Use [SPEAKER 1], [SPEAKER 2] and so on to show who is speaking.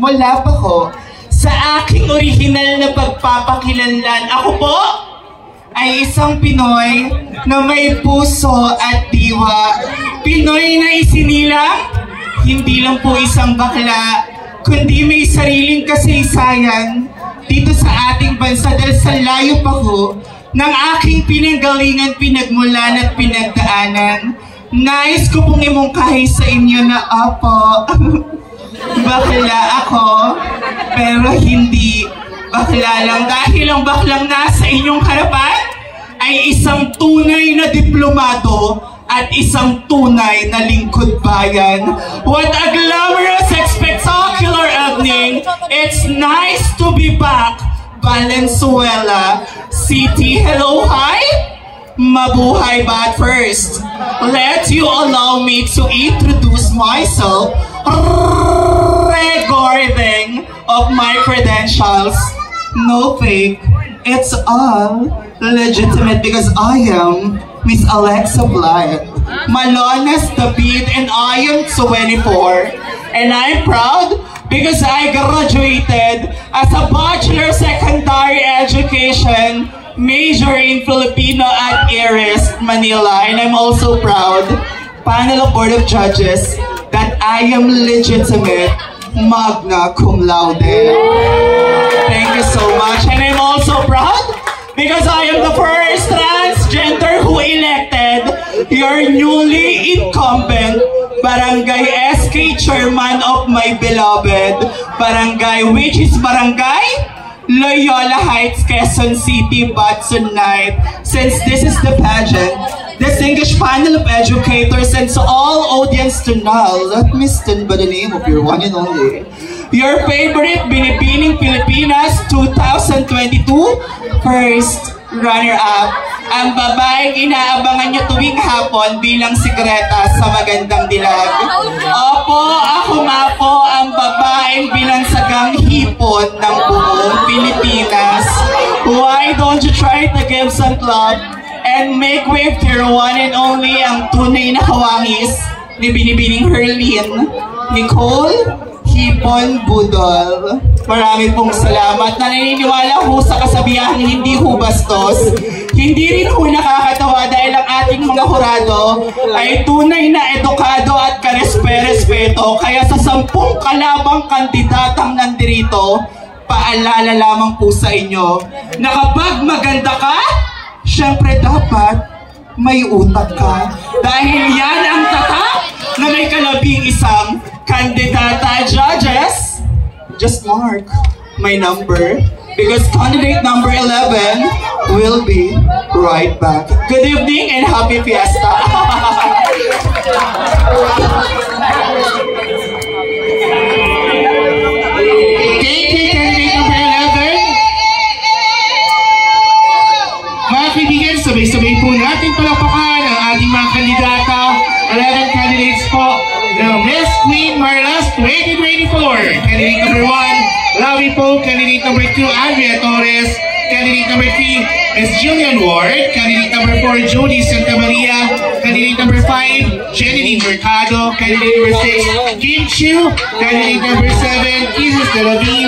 [SPEAKER 1] nagsisimula pa ko sa aking orihinal na pagpapakilanlan. Ako po ay isang Pinoy na may puso at diwa. Pinoy na isinilang, hindi lang po isang bakla, kundi may sariling kasaysayan dito sa ating bansa dahil sa layo pa ko ng aking pinanggalingan, pinagmulan at pinagdaanan. Nais ko pong imungkahi sa inyo na opo, bakla ako, pero hindi bakla lang dahil ang baklang nasa inyong harapan ay isang tunay na diplomado at isang tunay na lingkod bayan. What a glamorous and spectacular evening! It's nice to be back, Valenzuela City. Hello, hi! Mabuhay, but first, let you allow me to introduce myself regarding of my credentials. No fake, it's all legitimate because I am Miss Alexa Blythe, Malones David, and I am 24. And I'm proud because I graduated as a Bachelor Secondary Education major in Filipino at IRIS, Manila. And I'm also proud, panel of Board of Judges, that I am legitimate magna cum laude. Thank you so much. And I'm also proud because I am the first transgender who elected your newly incumbent Barangay SK Chairman of my beloved barangay, which is Barangay Loyola Heights, Quezon City, Batson Night. Since this is the pageant, distinguished panel of educators, and to all audience to now, let me stand by the name of your one and only, your favorite Binibining Pilipinas 2022 first runner-up, ang babaeng inaabangan nyo tuwing hapon bilang sigreta sa magandang dilag. Opo, ako nga po ang babaeng binansagang hipon ng buong Pilipinas. Why don't you try to give some love and make way to your one and only, ang tunay na kawangis ni Binibining Herlin Nicole Hipon Budol. Marami pong salamat na naniniwala ho sa kasabihan, hindi ho bastos, hindi rin ho nakakatawa dahil ang ating mga hurado ay tunay na edukado at karespe-respeto. Kaya sa 10 kalabang kandidatang nandirito, paalala lamang po sa inyo na kapag maganda ka, syempre dapat may utak ka. Dahil yan ang tatak na may kalabing isang kandidata. Judges, just mark my number because candidate number 11 will be right back. Good evening and happy fiesta.
[SPEAKER 2] Thank you, candidate number 11. Mga kaibigan, sabay-sabay po natin palakpakan ang ating mga kandidata. 11 candidates po ng Miss Queen Marlas 2024. Candidate number 1, Lavi Pope. Candidate number 2, Andrea Torres. Candidate number 3 is Jillian Ward. Candidate number 4, Jody Santa Maria. Candidate number 5, Jenny Mercado. Candidate number 6, Kim Chu. Candidate number 7, Jesus De Lavine.